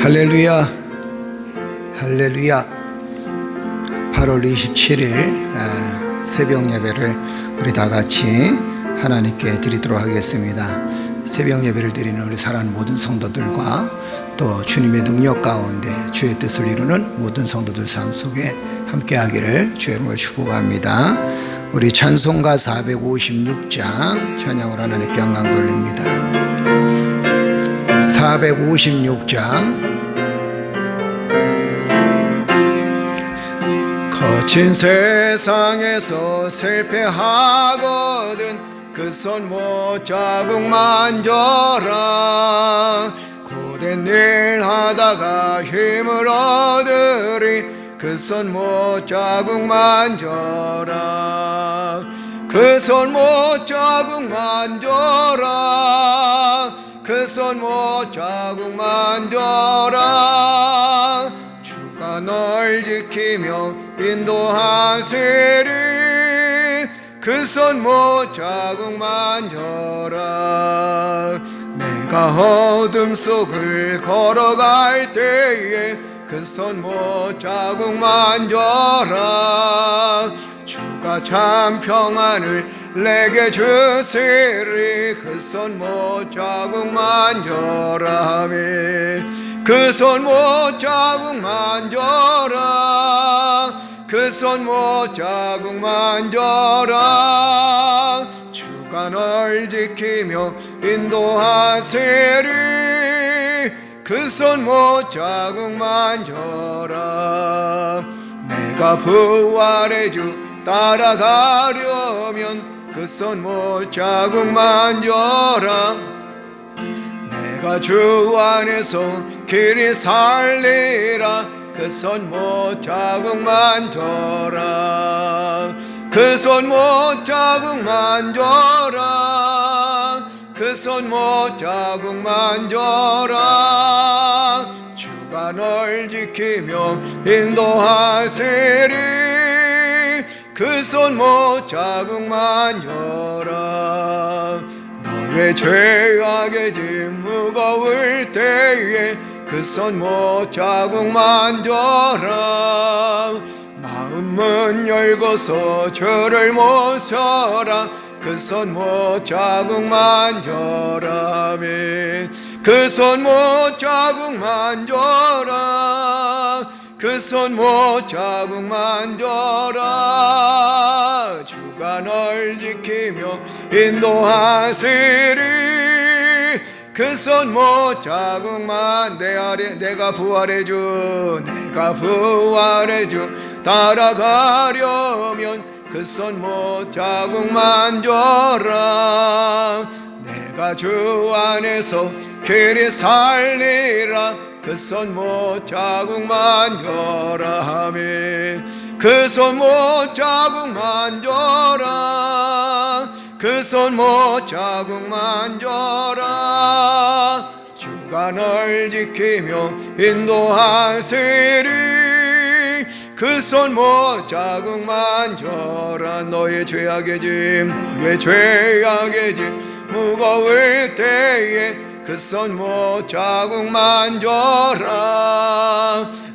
할렐루야, 할렐루야. 8월 27일 새벽 예배를 우리 다 같이 하나님께 드리도록 하겠습니다. 새벽 예배를 드리는 우리 사랑하는 모든 성도들과 또 주님의 능력 가운데 주의 뜻을 이루는 모든 성도들 삶 속에 함께하기를 주의 이름으로 축복합니다. 우리 찬송가 456장 찬양을 하나님께 영광 돌립니다. 456장. 거친 세상에서 실패하거든 그 손 못 자국 만져라. 고된 일 하다가 힘을 얻으리 그 손 못 자국 만져라. 그 손 못 자국 만져라. 그 손 못 자국 만져라. 주가 널 지키며 인도하시리 그 손 못 자국 만져라. 내가 어둠 속을 걸어갈 때에 그 손 못 자국 만져라. 주가 참 평안을 내게 주시리 그 손 못 자국 만져라. 그 손 못 자국 만져라. 그 손 못 자국 만져라. 주가 널 지키며 인도하시리 그 손 못 자국 만져라. 내가 부활의 주 따라가려면 그 손 못 자국 만져라. 내가 주 안에서 길이 살리라 그 손 못 자국 만져라. 그 손 못 자국 만져라. 그 손 못 자국 만져라. 주가 널 지키며 인도하시리 그 손 못 자국 만져라. 너의 죄악의 짐 무거울 때에 그 손 못 자국 만져라. 마음은 열고서 죄를 못 서라 그 손 못 자국 만져라. 그 손 못 자국 만져라. 그 손 못 자국 만져라. 주가 널 지키며 인도하시리 그 손 못 자국 내가 부활의 주 내가 부활의 주 따라가려면 그 손 못 자국 만져라. 내가 주 안에서 길이 살리라 그 손 못 자국 만져라. 그 손 못 자국 만져라. 그 손 못 자국 만져라. 주가 널 지키며 인도하시리 그 손 못 자국 만져라. 너의 죄악의 짐 너의 죄악의 짐 무거울 때에 그 손 못 자국 만져라.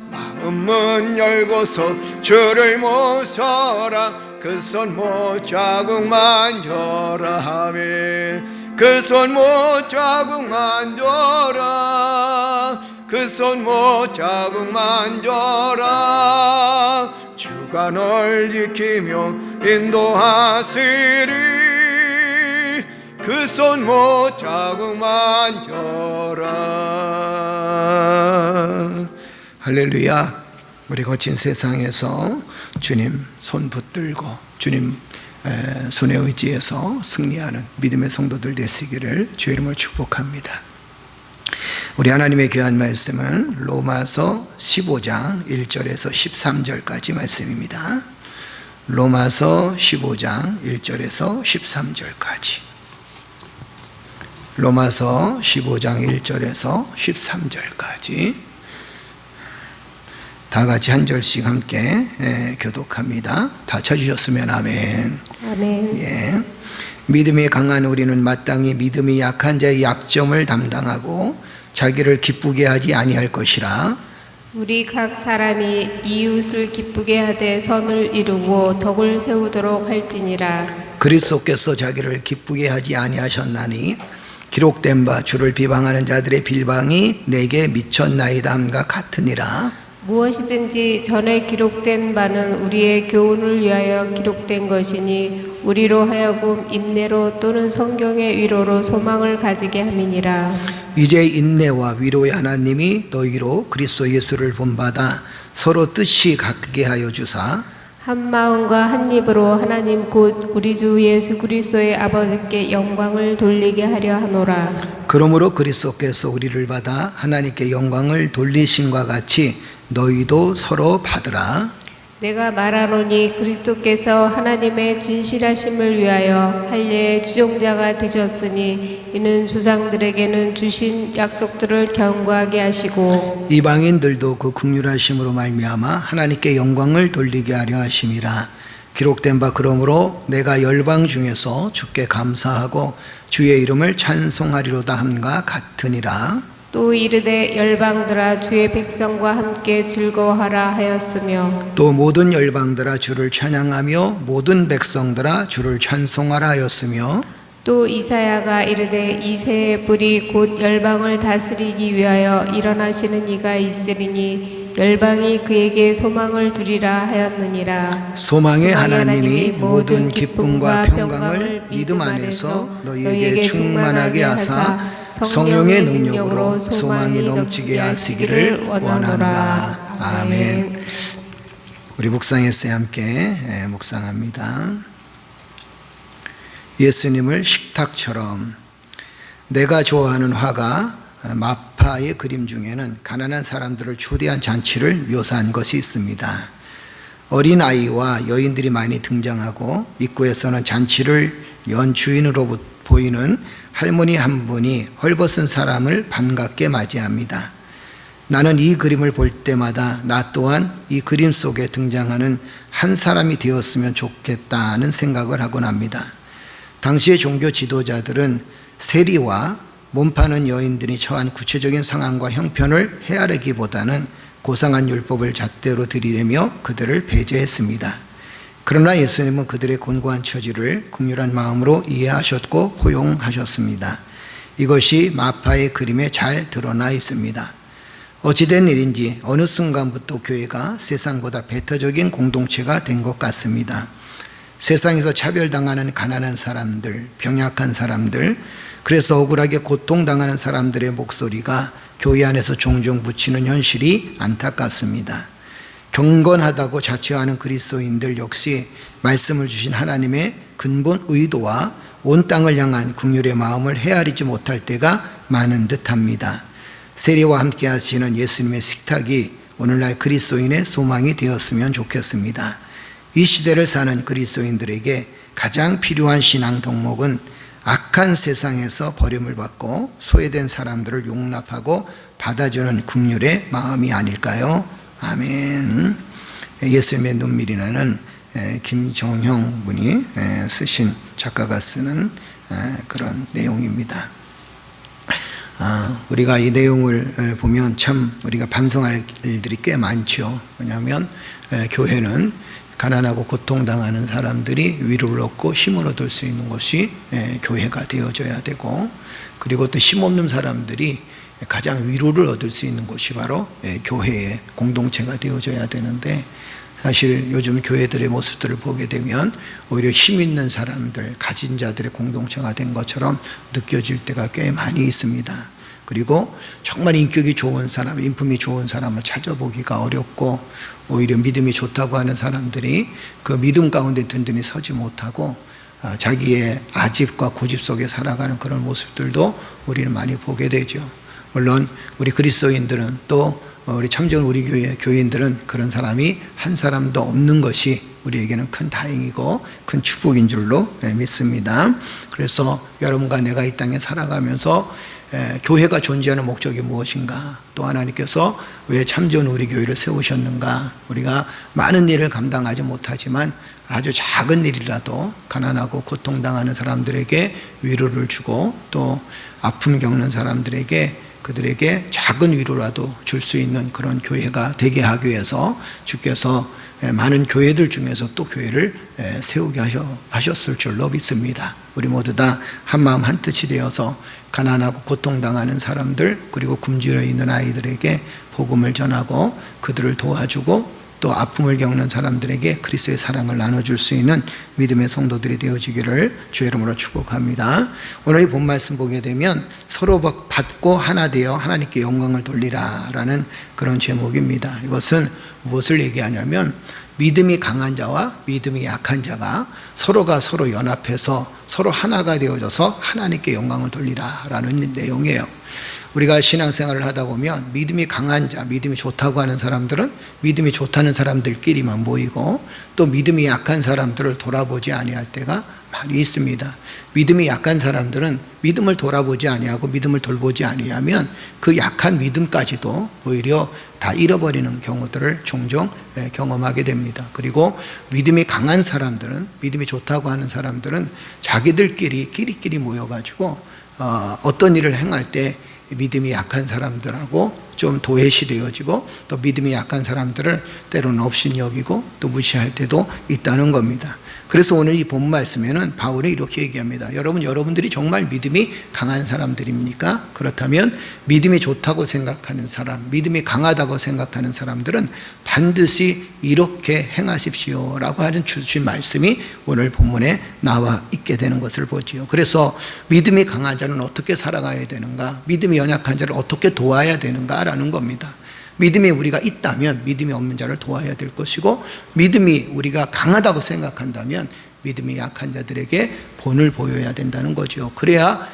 마음은 열고서 죄를 못 서라 그 손 못 자국 만져라. 그 손 못 자국 만져라. 그 손 못 자국 만져라. 주가 널 지키며 인도하시리 그 손 못 자국 만져라. 할렐루야. 우리 거친 세상에서 주님 손 붙들고 주님 손에 의지해서 승리하는 믿음의 성도들 되시기를 주의 이름으로 축복합니다. 우리 하나님의 귀한 말씀은 로마서 15장 1절에서 13절까지 말씀입니다. 로마서 15장 1절에서 13절까지. 로마서 15장 1절에서 13절까지 다 같이 한 절씩 함께 교독합니다. 다 쳐주셨으면 아멘. 아멘. 예. 믿음이 강한 우리는 마땅히 믿음이 약한 자의 약점을 담당하고 자기를 기쁘게 하지 아니할 것이라. 우리 각 사람이 이웃을 기쁘게 하되 선을 이루고 덕을 세우도록 할지니라. 그리스도께서 자기를 기쁘게 하지 아니하셨나니 기록된 바 주를 비방하는 자들의 빌방이 내게 미쳤나이다 함과 같으니라. 무엇이든지 전에 기록된 바는 우리의 교훈을 위하여 기록된 것이니 우리로 하여금 인내로 또는 성경의 위로로 소망을 가지게 함이니라. 이제 인내와 위로의 하나님이 너희로 그리스도 예수를 본받아 서로 뜻이 같게 하여 주사 한 마음과 한 입으로 하나님 곧 우리 주 예수 그리스도의 아버지께 영광을 돌리게 하려 하노라. 그러므로 그리스도께서 우리를 받아 하나님께 영광을 돌리심과 같이 너희도 서로 받으라. 내가 말하노니 그리스도께서 하나님의 진실하심을 위하여 할례의 주종자가 되셨으니 이는 조상들에게는 주신 약속들을 견고하게 하시고 이방인들도 그 긍휼하심으로 말미암아 하나님께 영광을 돌리게 하려 하심이라. 기록된 바 그러므로 내가 열방 중에서 주께 감사하고 주의 이름을 찬송하리로다 함과 같으니라. 또 이르되 열방들아 주의 백성과 함께 즐거워하라 하였으며 또 모든 열방들아 주를 찬양하며 모든 백성들아 주를 찬송하라 하였으며 또 이사야가 이르되 이새의 뿔이 곧 열방을 다스리기 위하여 일어나시는 이가 있으리니 열방이 그에게 소망을 두리라 하였느니라. 소망의 하나님이 모든 기쁨과 평강을 믿음 안에서 너희에게 충만하게 하사 성령의 능력으로 소망이 넘치게 하시기를 원하노라. 아멘. 우리 묵상에서 함께 묵상합니다. 예수님을 식탁처럼. 내가 좋아하는 화가 마파의 그림 중에는 가난한 사람들을 초대한 잔치를 묘사한 것이 있습니다. 어린아이와 여인들이 많이 등장하고 입구에서는 잔치를 연 주인으로 보이는 할머니 한 분이 헐벗은 사람을 반갑게 맞이합니다. 나는 이 그림을 볼 때마다 나 또한 이 그림 속에 등장하는 한 사람이 되었으면 좋겠다는 생각을 하곤 합니다. 당시의 종교 지도자들은 세리와 몸 파는 여인들이 처한 구체적인 상황과 형편을 헤아리기보다는 고상한 율법을 잣대로 들이대며 그들을 배제했습니다. 그러나 예수님은 그들의 곤고한 처지를 긍휼한 마음으로 이해하셨고 포용하셨습니다. 이것이 마파의 그림에 잘 드러나 있습니다. 어찌된 일인지 어느 순간부터 교회가 세상보다 배타적인 공동체가 된 것 같습니다. 세상에서 차별당하는 가난한 사람들, 병약한 사람들, 그래서 억울하게 고통당하는 사람들의 목소리가 교회 안에서 종종 묻히는 현실이 안타깝습니다. 경건하다고 자처하는 그리스도인들 역시 말씀을 주신 하나님의 근본 의도와 온 땅을 향한 긍휼의 마음을 헤아리지 못할 때가 많은 듯합니다. 세리와 함께 하시는 예수님의 식탁이 오늘날 그리스도인의 소망이 되었으면 좋겠습니다. 이 시대를 사는 그리스도인들에게 가장 필요한 신앙 덕목은 악한 세상에서 버림을 받고 소외된 사람들을 용납하고 받아주는 긍휼의 마음이 아닐까요? 아멘. 예수님의 눈물이라는 김정형 분이 쓰신 작가가 쓰는 그런 내용입니다. 우리가 이 내용을 보면 참 우리가 반성할 일들이 꽤 많죠. 왜냐하면 교회는 가난하고 고통당하는 사람들이 위로를 얻고 힘을 얻을 수 있는 것이 교회가 되어져야 되고, 그리고 또 힘없는 사람들이 가장 위로를 얻을 수 있는 곳이 바로 교회의 공동체가 되어져야 되는데, 사실 요즘 교회들의 모습들을 보게 되면 오히려 힘 있는 사람들, 가진 자들의 공동체가 된 것처럼 느껴질 때가 꽤 많이 있습니다. 그리고 정말 인격이 좋은 사람, 인품이 좋은 사람을 찾아보기가 어렵고, 오히려 믿음이 좋다고 하는 사람들이 그 믿음 가운데 든든히 서지 못하고 자기의 아집과 고집 속에 살아가는 그런 모습들도 우리는 많이 보게 되죠. 물론 우리 그리스도인들은 또 우리 참전 우리 교회 교인들은 그런 사람이 한 사람도 없는 것이 우리에게는 큰 다행이고 큰 축복인 줄로 믿습니다. 그래서 여러분과 내가 이 땅에 살아가면서 교회가 존재하는 목적이 무엇인가, 또 하나님께서 왜 참전 우리 교회를 세우셨는가, 우리가 많은 일을 감당하지 못하지만 아주 작은 일이라도 가난하고 고통당하는 사람들에게 위로를 주고 또 아픔 겪는 사람들에게 그들에게 작은 위로라도 줄 수 있는 그런 교회가 되게 하기 위해서 주께서 많은 교회들 중에서 또 교회를 세우게 하셨을 줄로 믿습니다. 우리 모두 다 한마음 한뜻이 되어서 가난하고 고통당하는 사람들, 그리고 굶주려 있는 아이들에게 복음을 전하고 그들을 도와주고 또 아픔을 겪는 사람들에게 그리스도의 사랑을 나눠줄 수 있는 믿음의 성도들이 되어지기를 주의 이름으로 축복합니다. 오늘 이 본 말씀 보게 되면 서로 받고 하나 되어 하나님께 영광을 돌리라 라는 그런 제목입니다. 이것은 무엇을 얘기하냐면 믿음이 강한 자와 믿음이 약한 자가 서로가 서로 연합해서 서로 하나가 되어져서 하나님께 영광을 돌리라 라는 내용이에요. 우리가 신앙생활을 하다 보면 믿음이 강한 자, 믿음이 좋다고 하는 사람들은 믿음이 좋다는 사람들끼리만 모이고 또 믿음이 약한 사람들을 돌아보지 아니할 때가 많이 있습니다. 믿음이 약한 사람들은 믿음을 돌아보지 아니하고 믿음을 돌보지 아니하면 그 약한 믿음까지도 오히려 다 잃어버리는 경우들을 종종 경험하게 됩니다. 그리고 믿음이 강한 사람들은, 믿음이 좋다고 하는 사람들은 자기들끼리 모여가지고 어떤 일을 행할 때 믿음이 약한 사람들하고 좀 도외시 되어지고 또 믿음이 약한 사람들을 때로는 업신여기고 또 무시할 때도 있다는 겁니다. 그래서 오늘 이 본 말씀에는 바울이 이렇게 얘기합니다. 여러분들이 정말 믿음이 강한 사람들입니까? 그렇다면 믿음이 좋다고 생각하는 사람, 믿음이 강하다고 생각하는 사람들은 반드시 이렇게 행하십시오 라고 하는 주신 말씀이 오늘 본문에 나와 있게 되는 것을 보지요. 그래서 믿음이 강한 자는 어떻게 살아가야 되는가, 믿음이 연약한 자를 어떻게 도와야 되는가 라는 겁니다. 믿음이 우리가 있다면 믿음이 없는 자를 도와야 될 것이고, 믿음이 우리가 강하다고 생각한다면 믿음이 약한 자들에게 본을 보여야 된다는 거죠. 그래야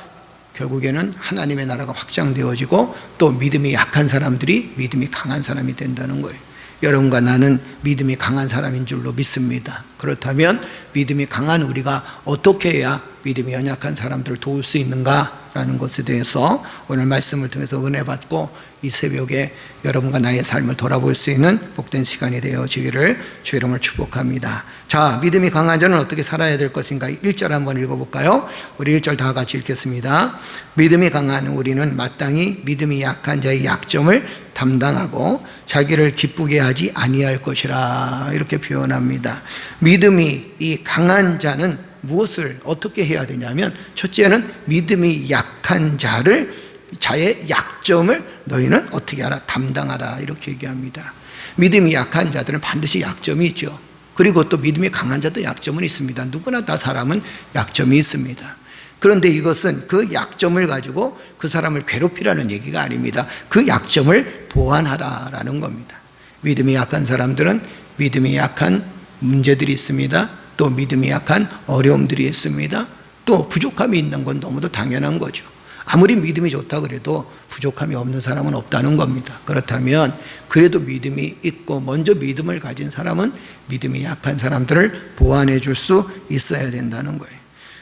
결국에는 하나님의 나라가 확장되어지고 또 믿음이 약한 사람들이 믿음이 강한 사람이 된다는 거예요. 여러분과 나는 믿음이 강한 사람인 줄로 믿습니다. 그렇다면 믿음이 강한 우리가 어떻게 해야 믿음이 연약한 사람들을 도울 수 있는가라는 것에 대해서 오늘 말씀을 통해서 은혜 받고 이 새벽에 여러분과 나의 삶을 돌아볼 수 있는 복된 시간이 되어지기를 주의 이름으로 축복합니다. 자, 믿음이 강한 자는 어떻게 살아야 될 것인가? 1절 한번 읽어볼까요? 우리 1절 다 같이 읽겠습니다. 믿음이 강한 우리는 마땅히 믿음이 약한 자의 약점을 담당하고 자기를 기쁘게 하지 아니할 것이라, 이렇게 표현합니다. 믿음이 이 강한 자는 무엇을 어떻게 해야 되냐면, 첫째는 믿음이 약한 자의 약점을 너희는 어떻게 하라? 담당하라, 이렇게 얘기합니다. 믿음이 약한 자들은 반드시 약점이 있죠. 그리고 또 믿음이 강한 자도 약점은 있습니다. 누구나 다 사람은 약점이 있습니다. 그런데 이것은 그 약점을 가지고 그 사람을 괴롭히라는 얘기가 아닙니다. 그 약점을 보완하라라는 겁니다. 믿음이 약한 사람들은 믿음이 약한 문제들이 있습니다. 또 믿음이 약한 어려움들이 있습니다. 또 부족함이 있는 건 너무도 당연한 거죠. 아무리 믿음이 좋다 그래도 부족함이 없는 사람은 없다는 겁니다. 그렇다면 그래도 믿음이 있고 먼저 믿음을 가진 사람은 믿음이 약한 사람들을 보완해 줄 수 있어야 된다는 거예요.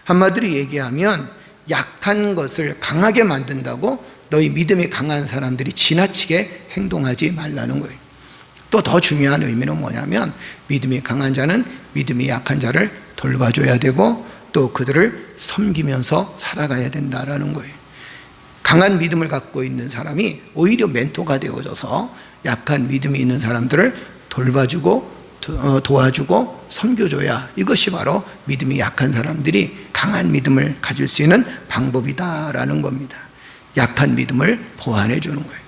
한마디로 얘기하면 약한 것을 강하게 만든다고 너희 믿음이 강한 사람들이 지나치게 행동하지 말라는 거예요. 또 더 중요한 의미는 뭐냐면 믿음이 강한 자는 믿음이 약한 자를 돌봐줘야 되고 또 그들을 섬기면서 살아가야 된다라는 거예요. 강한 믿음을 갖고 있는 사람이 오히려 멘토가 되어져서 약한 믿음이 있는 사람들을 돌봐주고 도와주고 섬겨줘야, 이것이 바로 믿음이 약한 사람들이 강한 믿음을 가질 수 있는 방법이다라는 겁니다. 약한 믿음을 보완해 주는 거예요.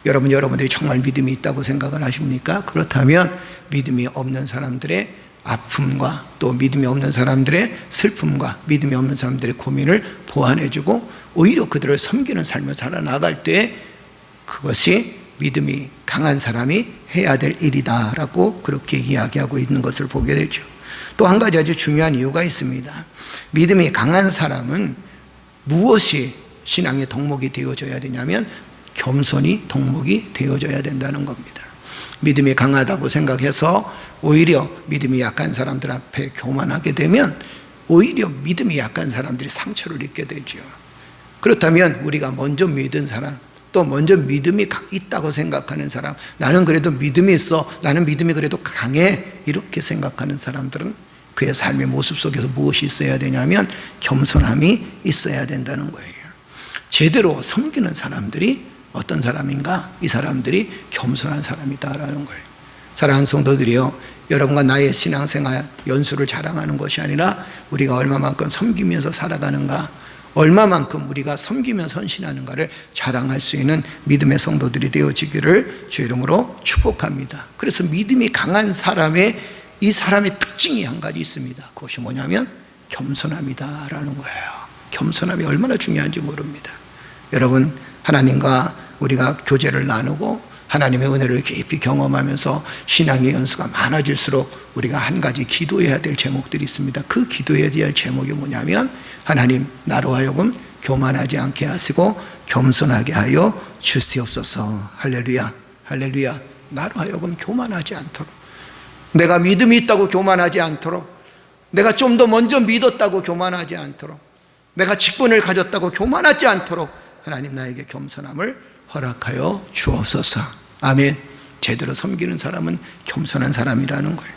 여러분들이 정말 믿음이 있다고 생각을 하십니까? 그렇다면 믿음이 없는 사람들의 아픔과 또 믿음이 없는 사람들의 슬픔과 믿음이 없는 사람들의 고민을 보완해주고 오히려 그들을 섬기는 삶을 살아나갈 때 그것이 믿음이 강한 사람이 해야 될 일이다라고 그렇게 이야기하고 있는 것을 보게 되죠. 또 한 가지 아주 중요한 이유가 있습니다. 믿음이 강한 사람은 무엇이 신앙의 덕목이 되어져야 되냐면 겸손이 덕목이 되어져야 된다는 겁니다. 믿음이 강하다고 생각해서 오히려 믿음이 약한 사람들 앞에 교만하게 되면 오히려 믿음이 약한 사람들이 상처를 입게 되죠. 그렇다면 우리가 먼저 믿은 사람, 또 먼저 믿음이 있다고 생각하는 사람, 나는 그래도 믿음이 있어, 나는 믿음이 그래도 강해, 이렇게 생각하는 사람들은 그의 삶의 모습 속에서 무엇이 있어야 되냐면 겸손함이 있어야 된다는 거예요. 제대로 섬기는 사람들이 어떤 사람인가? 이 사람들이 겸손한 사람이다라는 거예요. 사랑하는 성도들이요, 여러분과 나의 신앙생활 연수를 자랑하는 것이 아니라 우리가 얼마만큼 섬기면서 살아가는가, 얼마만큼 우리가 섬기며 선신하는가를 자랑할 수 있는 믿음의 성도들이 되어지기를 주 이름으로 축복합니다. 그래서 믿음이 강한 사람의, 이 사람의 특징이 한 가지 있습니다. 그것이 뭐냐면 겸손함이다라는 거예요. 겸손함이 얼마나 중요한지 모릅니다. 여러분, 하나님과 우리가 교제를 나누고 하나님의 은혜를 깊이 경험하면서 신앙의 연수가 많아질수록 우리가 한 가지 기도해야 될 제목들이 있습니다. 그 기도해야 될 제목이 뭐냐면, 하나님, 나로 하여금 교만하지 않게 하시고 겸손하게 하여 주시옵소서. 할렐루야, 할렐루야. 나로 하여금 교만하지 않도록, 내가 믿음이 있다고 교만하지 않도록, 내가 좀 더 먼저 믿었다고 교만하지 않도록, 내가 직분을 가졌다고 교만하지 않도록 하나님 나에게 겸손함을 허락하여 주옵소서. 아멘. 제대로 섬기는 사람은 겸손한 사람이라는 거예요.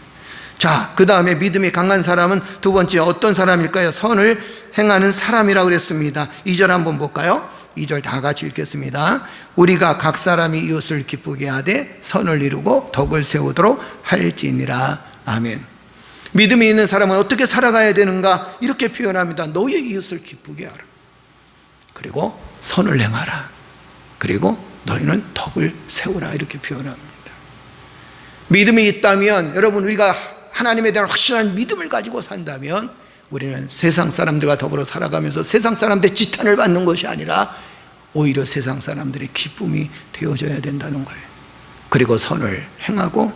자, 그 다음에 믿음이 강한 사람은 두 번째 어떤 사람일까요? 선을 행하는 사람이라고 그랬습니다. 2절 한번 볼까요? 2절 다 같이 읽겠습니다. 우리가 각 사람이 이웃을 기쁘게 하되 선을 이루고 덕을 세우도록 할지니라. 아멘. 믿음이 있는 사람은 어떻게 살아가야 되는가? 이렇게 표현합니다. 너의 이웃을 기쁘게 하라. 그리고 선을 행하라. 그리고 너희는 덕을 세우라. 이렇게 표현합니다. 믿음이 있다면, 여러분, 우리가 하나님에 대한 확실한 믿음을 가지고 산다면 우리는 세상 사람들과 더불어 살아가면서 세상 사람들의 지탄을 받는 것이 아니라 오히려 세상 사람들의 기쁨이 되어져야 된다는 거예요. 그리고 선을 행하고,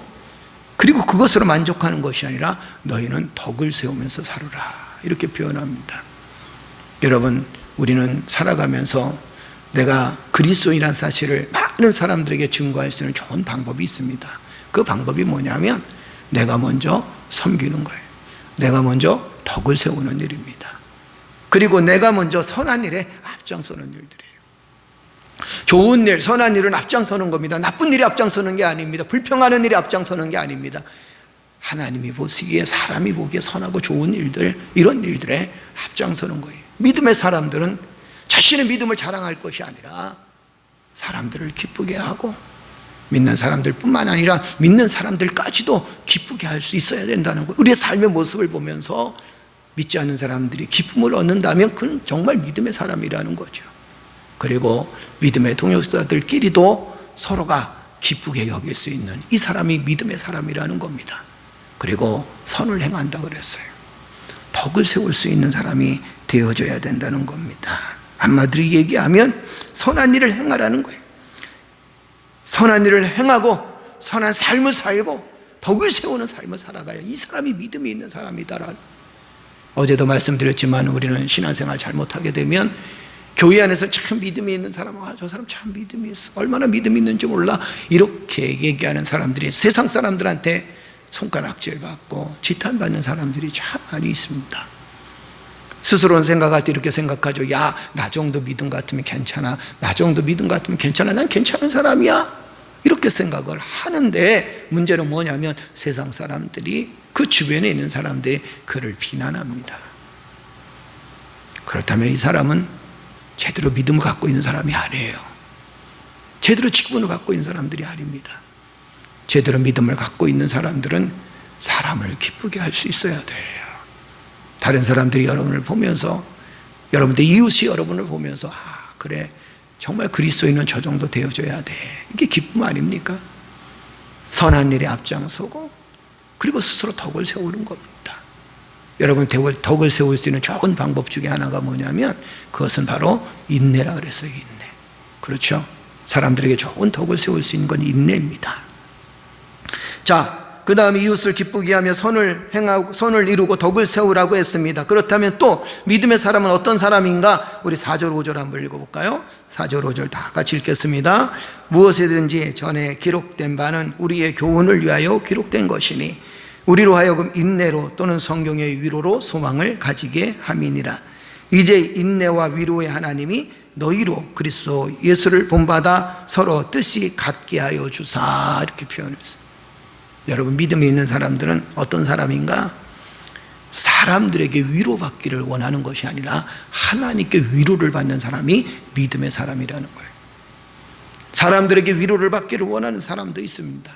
그리고 그것으로 만족하는 것이 아니라 너희는 덕을 세우면서 살으라. 이렇게 표현합니다. 여러분, 우리는 살아가면서 내가 그리스도인이라는 사실을 많은 사람들에게 증거할 수 있는 좋은 방법이 있습니다. 그 방법이 뭐냐면 내가 먼저 섬기는 거예요. 내가 먼저 덕을 세우는 일입니다. 그리고 내가 먼저 선한 일에 앞장서는 일들이에요. 좋은 일, 선한 일은 앞장서는 겁니다. 나쁜 일에 앞장서는 게 아닙니다. 불평하는 일에 앞장서는 게 아닙니다. 하나님이 보시기에, 사람이 보기에 선하고 좋은 일들, 이런 일들에 앞장서는 거예요. 믿음의 사람들은 자신의 믿음을 자랑할 것이 아니라 사람들을 기쁘게 하고, 믿는 사람들뿐만 아니라 믿는 사람들까지도 기쁘게 할 수 있어야 된다는 거예요. 우리의 삶의 모습을 보면서 믿지 않는 사람들이 기쁨을 얻는다면 그건 정말 믿음의 사람이라는 거죠. 그리고 믿음의 동역자들끼리도 서로가 기쁘게 여길 수 있는 이 사람이 믿음의 사람이라는 겁니다. 그리고 선을 행한다 그랬어요. 덕을 세울 수 있는 사람이 되어져야 된다는 겁니다. 한마디로 얘기하면 선한 일을 행하라는 거예요. 선한 일을 행하고 선한 삶을 살고 덕을 세우는 삶을 살아가야 이 사람이 믿음이 있는 사람이다라는. 어제도 말씀드렸지만 우리는 신앙생활 잘못하게 되면 교회 안에서 참 믿음이 있는 사람, 저 사람 참 믿음이 있어, 얼마나 믿음이 있는지 몰라, 이렇게 얘기하는 사람들이 세상 사람들한테 손가락질 받고 지탄받는 사람들이 참 많이 있습니다. 스스로는 생각할 때 이렇게 생각하죠. 야, 나 정도 믿음 같으면 괜찮아, 나 정도 믿음 같으면 괜찮아, 난 괜찮은 사람이야, 이렇게 생각을 하는데, 문제는 뭐냐면 세상 사람들이, 그 주변에 있는 사람들이 그를 비난합니다. 그렇다면 이 사람은 제대로 믿음을 갖고 있는 사람이 아니에요. 제대로 직분을 갖고 있는 사람들이 아닙니다. 제대로 믿음을 갖고 있는 사람들은 사람을 기쁘게 할 수 있어야 돼요. 다른 사람들이 여러분을 보면서, 여러분들 이웃이 여러분을 보면서, 아, 그래, 정말 그리스도인은 저 정도 되어줘야 돼, 이게 기쁨 아닙니까? 선한 일에 앞장서고 그리고 스스로 덕을 세우는 겁니다. 여러분, 덕을 세울 수 있는 좋은 방법 중에 하나가 뭐냐면 그것은 바로 인내라 그랬어요. 인내. 그렇죠? 사람들에게 좋은 덕을 세울 수 있는 건 인내입니다. 자, 그 다음에 이웃을 기쁘게 하며 선을 행하고 선을 이루고 덕을 세우라고 했습니다. 그렇다면 또 믿음의 사람은 어떤 사람인가? 우리 4절 5절 한번 읽어볼까요? 4절 5절 다 같이 읽겠습니다. 무엇이든지 전에 기록된 바는 우리의 교훈을 위하여 기록된 것이니 우리로 하여금 인내로 또는 성경의 위로로 소망을 가지게 함이니라. 이제 인내와 위로의 하나님이 너희로 그리스도 예수를 본받아 서로 뜻이 같게 하여 주사, 이렇게 표현했어요. 여러분, 믿음이 있는 사람들은 어떤 사람인가? 사람들에게 위로받기를 원하는 것이 아니라 하나님께 위로를 받는 사람이 믿음의 사람이라는 거예요. 사람들에게 위로를 받기를 원하는 사람도 있습니다.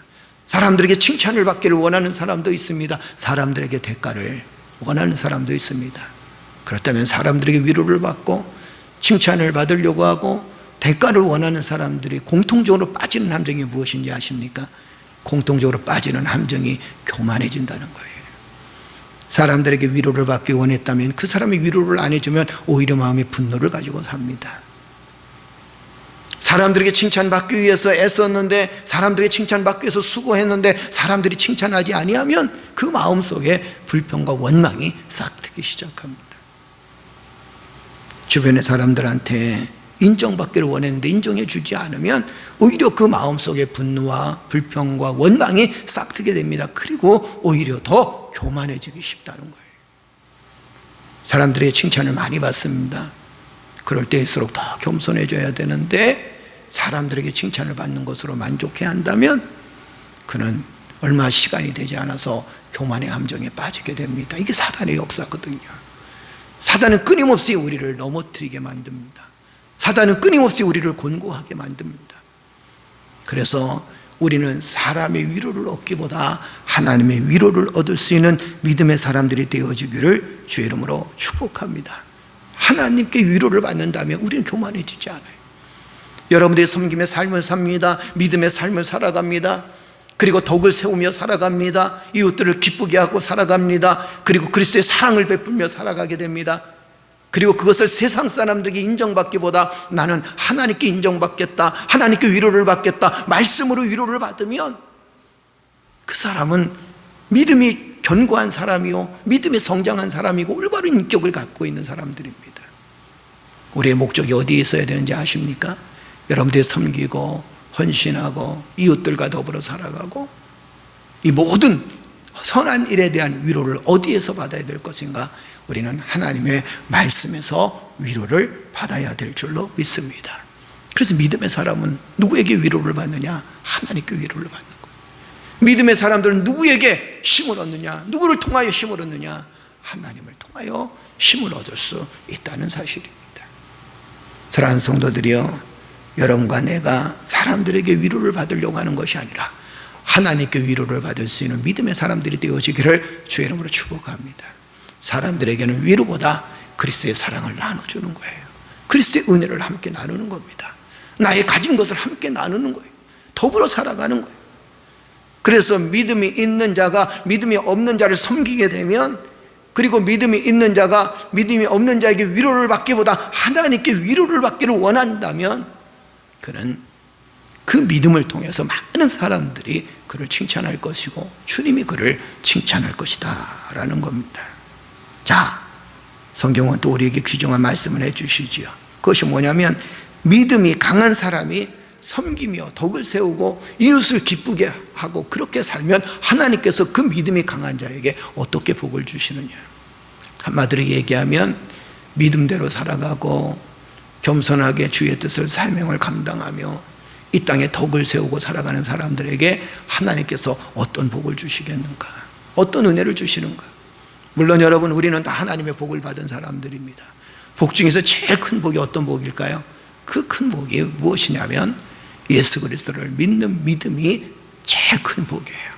사람들에게 칭찬을 받기를 원하는 사람도 있습니다. 사람들에게 대가를 원하는 사람도 있습니다. 그렇다면 사람들에게 위로를 받고 칭찬을 받으려고 하고 대가를 원하는 사람들이 공통적으로 빠지는 함정이 무엇인지 아십니까? 공통적으로 빠지는 함정이 교만해진다는 거예요. 사람들에게 위로를 받기 원했다면 그 사람이 위로를 안 해주면 오히려 마음의 분노를 가지고 삽니다. 사람들에게 칭찬받기 위해서 애썼는데, 사람들에게 칭찬받기 위해서 수고했는데 사람들이 칭찬하지 아니하면 그 마음속에 불평과 원망이 싹트기 시작합니다. 주변의 사람들한테 인정받기를 원했는데 인정해 주지 않으면 오히려 그 마음속에 분노와 불평과 원망이 싹트게 됩니다. 그리고 오히려 더 교만해지기 쉽다는 거예요. 사람들의 칭찬을 많이 받습니다. 그럴 때일수록 더 겸손해져야 되는데 사람들에게 칭찬을 받는 것으로 만족해야 한다면 그는 얼마 시간이 되지 않아서 교만의 함정에 빠지게 됩니다. 이게 사단의 역사거든요. 사단은 끊임없이 우리를 넘어뜨리게 만듭니다. 사단은 끊임없이 우리를 곤고하게 만듭니다. 그래서 우리는 사람의 위로를 얻기보다 하나님의 위로를 얻을 수 있는 믿음의 사람들이 되어주기를 주의 이름으로 축복합니다. 하나님께 위로를 받는다면 우리는 교만해지지 않아요. 여러분들이 섬김의 삶을 삽니다. 믿음의 삶을 살아갑니다. 그리고 덕을 세우며 살아갑니다. 이웃들을 기쁘게 하고 살아갑니다. 그리고 그리스도의 사랑을 베풀며 살아가게 됩니다. 그리고 그것을 세상 사람들에게 인정받기보다 나는 하나님께 인정받겠다, 하나님께 위로를 받겠다, 말씀으로 위로를 받으면 그 사람은 믿음이 견고한 사람이요, 믿음이 성장한 사람이고 올바른 인격을 갖고 있는 사람들입니다. 우리의 목적이 어디에 있어야 되는지 아십니까? 여러분들이 섬기고 헌신하고 이웃들과 더불어 살아가고 이 모든 선한 일에 대한 위로를 어디에서 받아야 될 것인가? 우리는 하나님의 말씀에서 위로를 받아야 될 줄로 믿습니다. 그래서 믿음의 사람은 누구에게 위로를 받느냐? 하나님께 위로를 받는 거예요. 믿음의 사람들은 누구에게 힘을 얻느냐? 누구를 통하여 힘을 얻느냐? 하나님을 통하여 힘을 얻을 수 있다는 사실입니다. 사랑하는 성도들이여, 여러분과 내가 사람들에게 위로를 받으려고 하는 것이 아니라 하나님께 위로를 받을 수 있는 믿음의 사람들이 되어지기를 주의 이름으로 축복합니다. 사람들에게는 위로보다 그리스도의 사랑을 나눠주는 거예요. 그리스도의 은혜를 함께 나누는 겁니다. 나의 가진 것을 함께 나누는 거예요. 더불어 살아가는 거예요. 그래서 믿음이 있는 자가 믿음이 없는 자를 섬기게 되면, 그리고 믿음이 있는 자가 믿음이 없는 자에게 위로를 받기보다 하나님께 위로를 받기를 원한다면 그는 그 믿음을 통해서 많은 사람들이 그를 칭찬할 것이고 주님이 그를 칭찬할 것이다 라는 겁니다. 자, 성경은 또 우리에게 귀중한 말씀을 해주시지요. 그것이 뭐냐면 믿음이 강한 사람이 섬기며 덕을 세우고 이웃을 기쁘게 하고 그렇게 살면 하나님께서 그 믿음이 강한 자에게 어떻게 복을 주시느냐. 한마디로 얘기하면 믿음대로 살아가고 겸손하게 주의 뜻을 사명을 감당하며 이 땅에 덕을 세우고 살아가는 사람들에게 하나님께서 어떤 복을 주시겠는가, 어떤 은혜를 주시는가. 물론 여러분, 우리는 다 하나님의 복을 받은 사람들입니다. 복 중에서 제일 큰 복이 어떤 복일까요? 그 큰 복이 무엇이냐면 예수 그리스도를 믿는 믿음이 제일 큰 복이에요.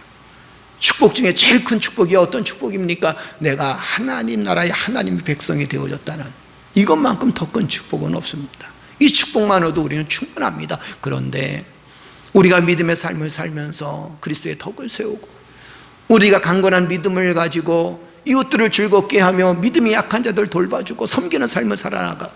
축복 중에 제일 큰 축복이 어떤 축복입니까? 내가 하나님 나라의 하나님의 백성이 되어졌다는, 이것만큼 더 큰 축복은 없습니다. 이 축복만으로도 우리는 충분합니다. 그런데 우리가 믿음의 삶을 살면서 그리스도의 덕을 세우고 우리가 강건한 믿음을 가지고 이웃들을 즐겁게 하며 믿음이 약한 자들 돌봐주고 섬기는 삶을 살아나가,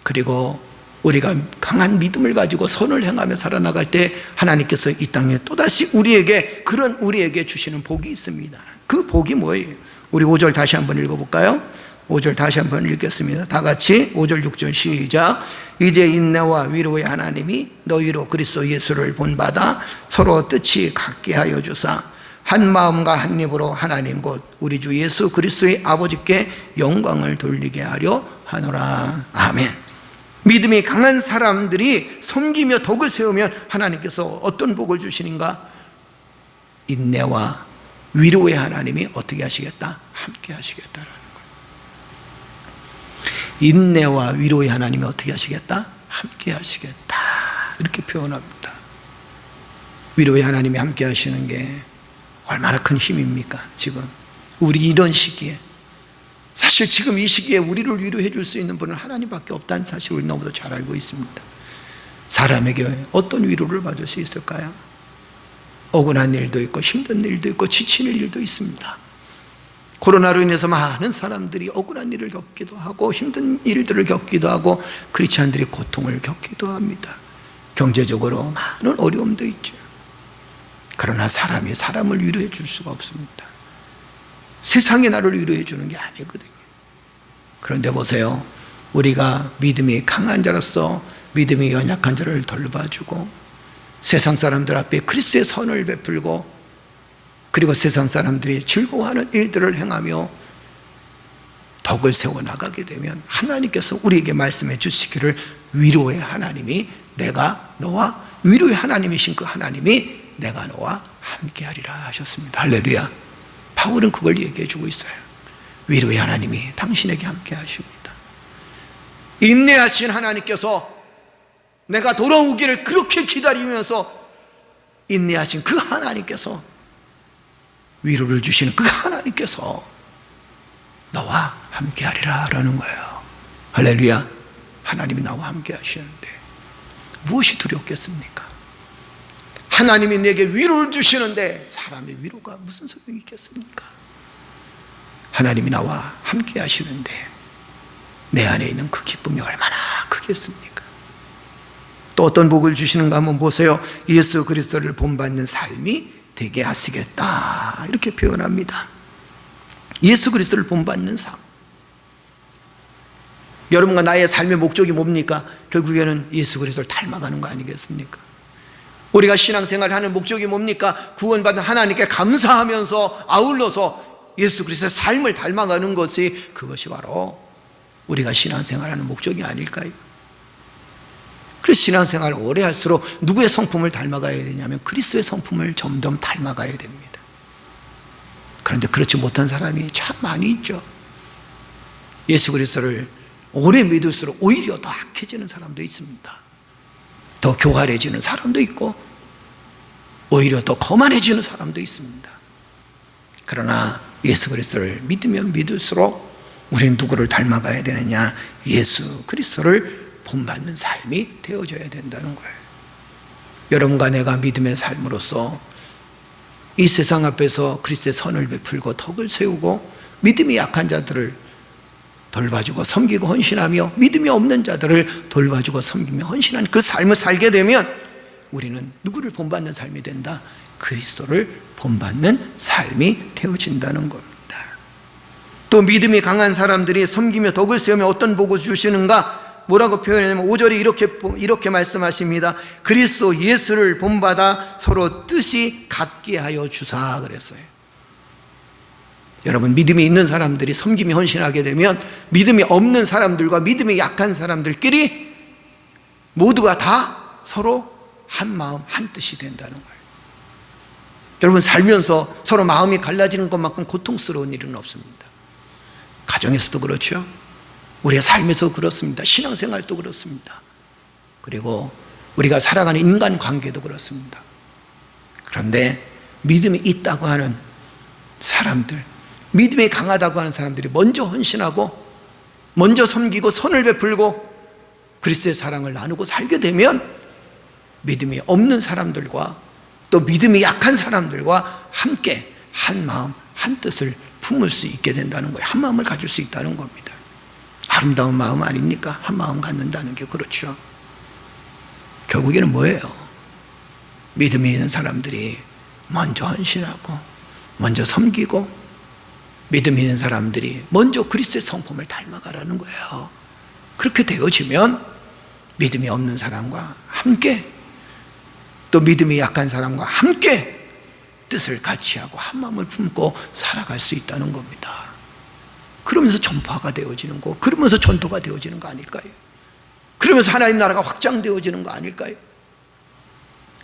그리고 우리가 강한 믿음을 가지고 선을 행하며 살아나갈 때 하나님께서 이 땅에 또다시 우리에게 주시는 복이 있습니다. 그 복이 뭐예요? 우리 5절 다시 한번 읽어볼까요? 5절 다시 한번 읽겠습니다. 다 같이 5절 6절 시작. 이제 인내와 위로의 하나님이 너희로 그리스도 예수를 본받아 서로 뜻이 같게 하여 주사 한 마음과 한 입으로 하나님 곧 우리 주 예수 그리스도의 아버지께 영광을 돌리게 하려 하노라. 아멘. 믿음이 강한 사람들이 섬기며 덕을 세우면 하나님께서 어떤 복을 주시는가? 인내와 위로의 하나님이 어떻게 하시겠다? 함께 하시겠다라는 거예요. 인내와 위로의 하나님이 어떻게 하시겠다? 함께 하시겠다. 이렇게 표현합니다. 위로의 하나님이 함께 하시는 게 얼마나 큰 힘입니까? 지금 우리 이런 시기에, 사실 지금 이 시기에 우리를 위로해 줄 수 있는 분은 하나님밖에 없다는 사실을 너무도 잘 알고 있습니다. 사람에게 어떤 위로를 받을 수 있을까요? 억울한 일도 있고 힘든 일도 있고 지치는 일도 있습니다. 코로나로 인해서 많은 사람들이 억울한 일을 겪기도 하고 힘든 일들을 겪기도 하고 크리스찬들이 고통을 겪기도 합니다. 경제적으로 많은 어려움도 있죠. 그러나 사람이 사람을 위로해 줄 수가 없습니다. 세상이 나를 위로해 주는 게 아니거든요. 그런데 보세요, 우리가 믿음이 강한 자로서 믿음이 연약한 자를 돌봐주고 세상 사람들 앞에 그리스도의 선을 베풀고 그리고 세상 사람들이 즐거워하는 일들을 행하며 덕을 세워나가게 되면 하나님께서 우리에게 말씀해 주시기를 위로의 하나님이 내가 너와 위로의 하나님이신 그 하나님이 내가 너와 함께하리라 하셨습니다. 할렐루야. 바울은 그걸 얘기해 주고 있어요. 위로의 하나님이 당신에게 함께 하십니다. 인내하신 하나님께서 내가 돌아오기를 그렇게 기다리면서 인내하신 그 하나님께서, 위로를 주시는 그 하나님께서 너와 함께하리라 라는 거예요. 할렐루야. 하나님이 나와 함께 하시는데 무엇이 두렵겠습니까? 하나님이 내게 위로를 주시는데 사람의 위로가 무슨 소용이 있겠습니까? 하나님이 나와 함께 하시는데 내 안에 있는 그 기쁨이 얼마나 크겠습니까? 또 어떤 복을 주시는가 한번 보세요. 예수 그리스도를 본받는 삶이 되게 하시겠다 이렇게 표현합니다. 예수 그리스도를 본받는 삶. 여러분과 나의 삶의 목적이 뭡니까? 결국에는 예수 그리스도를 닮아가는 거 아니겠습니까? 우리가 신앙생활을 하는 목적이 뭡니까? 구원받은 하나님께 감사하면서 아울러서 예수 그리스도의 삶을 닮아가는 것이, 그것이 바로 우리가 신앙생활하는 목적이 아닐까요? 그래서 신앙생활을 오래 할수록 누구의 성품을 닮아가야 되냐면 그리스도의 성품을 점점 닮아가야 됩니다. 그런데 그렇지 못한 사람이 참 많이 있죠. 예수 그리스도를 오래 믿을수록 오히려 더 악해지는 사람도 있습니다. 더 교활해지는 사람도 있고 오히려 더 거만해지는 사람도 있습니다. 그러나 예수 그리스도를 믿으면 믿을수록 우리는 누구를 닮아가야 되느냐? 예수 그리스도를 본받는 삶이 되어져야 된다는 거예요. 여러분과 내가 믿음의 삶으로서 이 세상 앞에서 그리스도의 선을 베풀고 덕을 세우고 믿음이 약한 자들을 돌봐주고 섬기고 헌신하며 믿음이 없는 자들을 돌봐주고 섬기며 헌신하는 그 삶을 살게 되면 우리는 누구를 본받는 삶이 된다? 그리스도를 본받는 삶이 되어진다는 겁니다. 또 믿음이 강한 사람들이 섬기며 덕을 세우며 어떤 복을 주시는가? 뭐라고 표현하냐면 5절에 이렇게 말씀하십니다. 그리스도 예수를 본받아 서로 뜻이 같게 하여 주사 그랬어요. 여러분, 믿음이 있는 사람들이 섬김이 헌신하게 되면 믿음이 없는 사람들과 믿음이 약한 사람들끼리 모두가 다 서로 한 마음 한 뜻이 된다는 거예요. 여러분, 살면서 서로 마음이 갈라지는 것만큼 고통스러운 일은 없습니다. 가정에서도 그렇죠. 우리의 삶에서 그렇습니다. 신앙생활도 그렇습니다. 그리고 우리가 살아가는 인간관계도 그렇습니다. 그런데 믿음이 있다고 하는 사람들, 믿음이 강하다고 하는 사람들이 먼저 헌신하고 먼저 섬기고 선을 베풀고 그리스도의 사랑을 나누고 살게 되면 믿음이 없는 사람들과 또 믿음이 약한 사람들과 함께 한 마음 한 뜻을 품을 수 있게 된다는 거예요. 한 마음을 가질 수 있다는 겁니다. 아름다운 마음 아닙니까? 한 마음 갖는다는 게. 그렇죠. 결국에는 뭐예요? 믿음이 있는 사람들이 먼저 헌신하고 먼저 섬기고 믿음이 있는 사람들이 먼저 그리스도의 성품을 닮아가라는 거예요. 그렇게 되어지면 믿음이 없는 사람과 함께 또 믿음이 약한 사람과 함께 뜻을 같이 하고 한 마음을 품고 살아갈 수 있다는 겁니다. 그러면서 전파가 되어지는 거, 그러면서 전도가 되어지는 거 아닐까요? 그러면서 하나님 나라가 확장되어지는 거 아닐까요?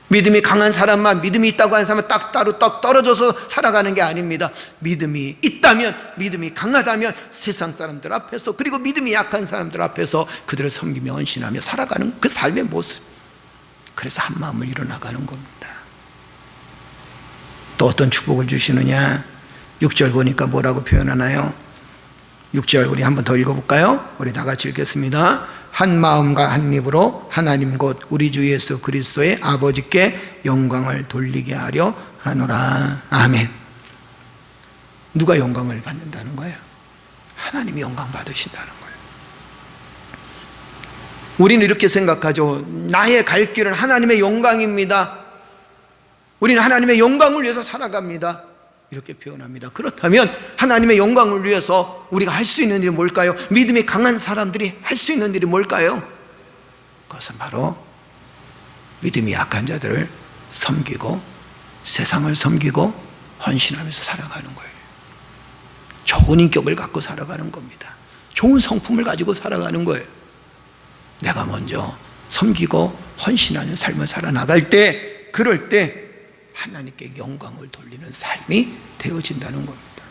믿음이 강한 사람만, 믿음이 있다고 하는 사람은 딱 떨어져서 살아가는 게 아닙니다. 믿음이 있다면, 믿음이 강하다면 세상 사람들 앞에서, 그리고 믿음이 약한 사람들 앞에서 그들을 섬기며 헌신하며 살아가는 그 삶의 모습, 그래서 한 마음을 일어나가는 겁니다. 또 어떤 축복을 주시느냐? 6절 보니까 뭐라고 표현하나요? 6절 우리 한번 더 읽어볼까요? 우리 다 같이 읽겠습니다. 한 마음과 한 입으로 하나님 곧 우리 주 예수 그리스도의 아버지께 영광을 돌리게 하려 하노라. 아멘. 누가 영광을 받는다는 거예요? 하나님이 영광 받으신다는 거예요. 우리는 이렇게 생각하죠. 나의 갈 길은 하나님의 영광입니다. 우리는 하나님의 영광을 위해서 살아갑니다. 이렇게 표현합니다. 그렇다면 하나님의 영광을 위해서 우리가 할 수 있는 일이 뭘까요? 믿음이 강한 사람들이 할 수 있는 일이 뭘까요? 그것은 바로 믿음이 약한 자들을 섬기고 세상을 섬기고 헌신하면서 살아가는 거예요. 좋은 인격을 갖고 살아가는 겁니다. 좋은 성품을 가지고 살아가는 거예요. 내가 먼저 섬기고 헌신하는 삶을 살아나갈 때, 그럴 때 하나님께 영광을 돌리는 삶이 되어진다는 겁니다.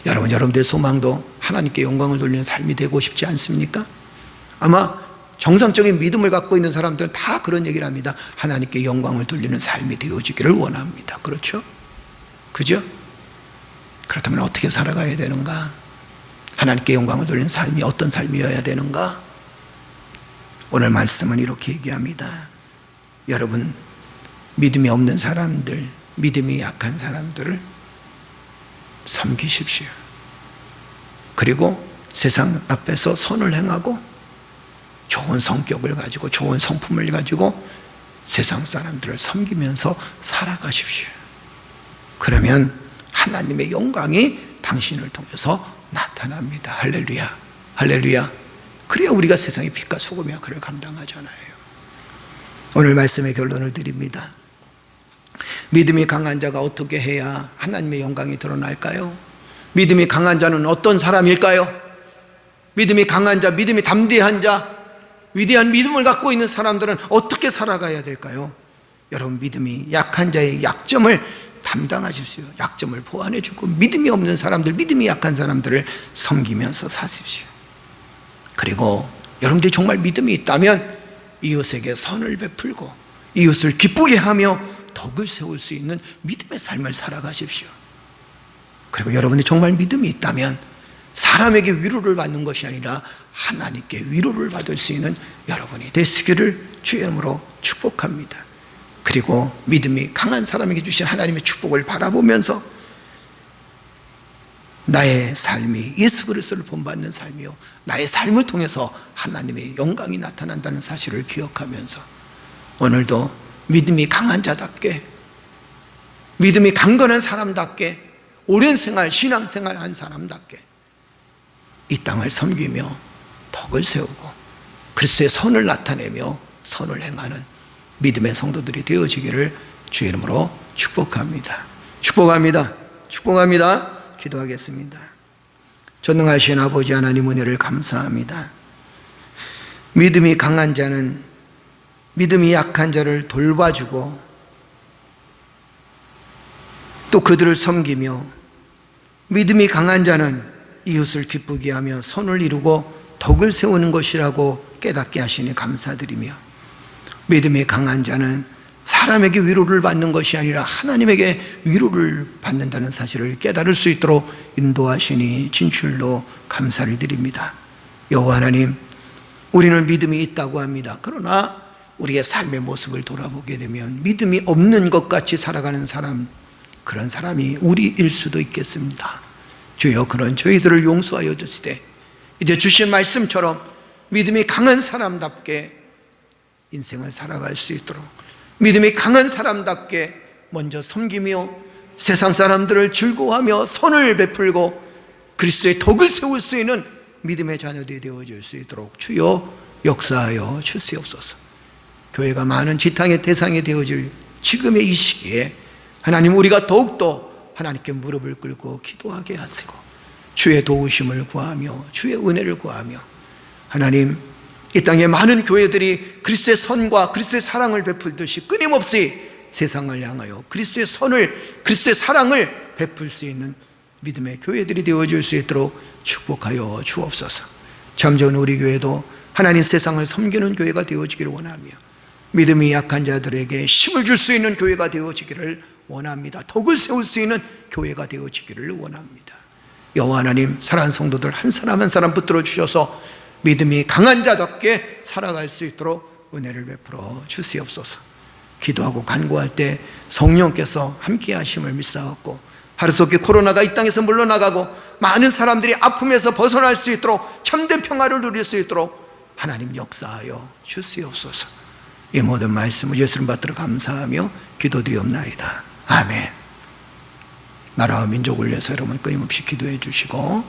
여러분들의 소망도 하나님께 영광을 돌리는 삶이 되고 싶지 않습니까? 아마 정상적인 믿음을 갖고 있는 사람들은 다 그런 얘기를 합니다. 하나님께 영광을 돌리는 삶이 되어지기를 원합니다. 그렇죠? 그죠? 그렇다면 어떻게 살아가야 되는가? 하나님께 영광을 돌리는 삶이 어떤 삶이어야 되는가? 오늘 말씀은 이렇게 얘기합니다. 여러분, 믿음이 없는 사람들, 믿음이 약한 사람들을 섬기십시오. 그리고 세상 앞에서 선을 행하고 좋은 성격을 가지고 좋은 성품을 가지고 세상 사람들을 섬기면서 살아가십시오. 그러면 하나님의 영광이 당신을 통해서 나타납니다. 할렐루야, 할렐루야. 그래야 우리가 세상의 빛과 소금의 역할을 감당하잖아요. 오늘 말씀의 결론을 드립니다. 믿음이 강한 자가 어떻게 해야 하나님의 영광이 드러날까요? 믿음이 강한 자는 어떤 사람일까요? 믿음이 강한 자, 믿음이 담대한 자, 위대한 믿음을 갖고 있는 사람들은 어떻게 살아가야 될까요? 여러분, 믿음이 약한 자의 약점을 담당하십시오. 약점을 보완해주고 믿음이 없는 사람들, 믿음이 약한 사람들을 섬기면서 사십시오. 그리고 여러분들이 정말 믿음이 있다면 이웃에게 선을 베풀고 이웃을 기쁘게 하며 덕을 세울 수 있는 믿음의 삶을 살아가십시오. 그리고 여러분이 정말 믿음이 있다면 사람에게 위로를 받는 것이 아니라 하나님께 위로를 받을 수 있는 여러분이 되시기를 주의 이름으로 축복합니다. 그리고 믿음이 강한 사람에게 주신 하나님의 축복을 바라보면서 나의 삶이 예수 그리스도를 본받는 삶이요, 나의 삶을 통해서 하나님의 영광이 나타난다는 사실을 기억하면서 오늘도 믿음이 강한 자답게, 믿음이 강건한 사람답게, 오랜 생활, 신앙생활 한 사람답게 이 땅을 섬기며 덕을 세우고 그리스도의 선을 나타내며 선을 행하는 믿음의 성도들이 되어지기를 주의 이름으로 축복합니다. 축복합니다. 축복합니다. 기도하겠습니다. 전능하신 아버지 하나님, 은혜를 감사합니다. 믿음이 강한 자는 믿음이 약한 자를 돌봐주고 또 그들을 섬기며, 믿음이 강한 자는 이웃을 기쁘게 하며 선을 이루고 덕을 세우는 것이라고 깨닫게 하시니 감사드리며, 믿음이 강한 자는 사람에게 위로를 받는 것이 아니라 하나님에게 위로를 받는다는 사실을 깨달을 수 있도록 인도하시니 진실로 감사를 드립니다. 여호와 하나님, 우리는 믿음이 있다고 합니다. 그러나 우리의 삶의 모습을 돌아보게 되면 믿음이 없는 것 같이 살아가는 사람, 그런 사람이 우리일 수도 있겠습니다. 주여, 그런 저희들을 용서하여 주시되 이제 주신 말씀처럼 믿음이 강한 사람답게 인생을 살아갈 수 있도록, 믿음이 강한 사람답게 먼저 섬기며 세상 사람들을 즐거워하며 선을 베풀고 그리스도의 덕을 세울 수 있는 믿음의 자녀들이 되어질 수 있도록 주여 역사하여 주시옵소서. 교회가 많은 지탕의 대상이 되어질 지금의 이 시기에 하나님, 우리가 더욱더 하나님께 무릎을 꿇고 기도하게 하시고 주의 도우심을 구하며 주의 은혜를 구하며, 하나님, 이 땅에 많은 교회들이 그리스도의 선과 그리스도의 사랑을 베풀듯이 끊임없이 세상을 향하여 그리스도의 선을, 그리스도의 사랑을 베풀 수 있는 믿음의 교회들이 되어질 수 있도록 축복하여 주옵소서. 잠전 우리 교회도 하나님 세상을 섬기는 교회가 되어지기를 원하며, 믿음이 약한 자들에게 힘을 줄 수 있는 교회가 되어지기를 원합니다. 덕을 세울 수 있는 교회가 되어지기를 원합니다. 여호와 하나님, 사랑하는 성도들 한 사람 한 사람 붙들어 주셔서 믿음이 강한 자답게 살아갈 수 있도록 은혜를 베풀어 주시옵소서. 기도하고 간구할 때 성령께서 함께 하심을 믿사옵고, 하루속히 코로나가 이 땅에서 물러나가고 많은 사람들이 아픔에서 벗어날 수 있도록 참된 평화를 누릴 수 있도록 하나님 역사하여 주시옵소서. 이 모든 말씀을 예수님 받들어 감사하며 기도드리옵나이다. 아멘. 나라와 민족을 위해서 여러분 끊임없이 기도해 주시고,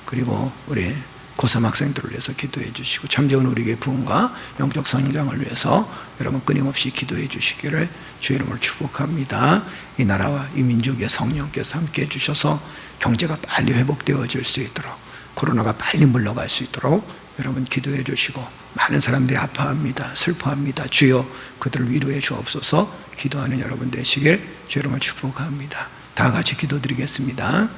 그리고 우리 고3 학생들을 위해서 기도해 주시고, 참좋은 우리에게 부흥과 영적 성장을 위해서 여러분 끊임없이 기도해 주시기를 주의 이름으로 축복합니다. 이 나라와 이 민족의 성령께서 함께 해 주셔서 경제가 빨리 회복되어질 수 있도록, 코로나가 빨리 물러갈 수 있도록 여러분 기도해 주시고, 많은 사람들이 아파합니다, 슬퍼합니다. 주여 그들을 위로해 주옵소서. 기도하는 여러분 되시길 주의 이름으로 축복합니다. 다 같이 기도드리겠습니다.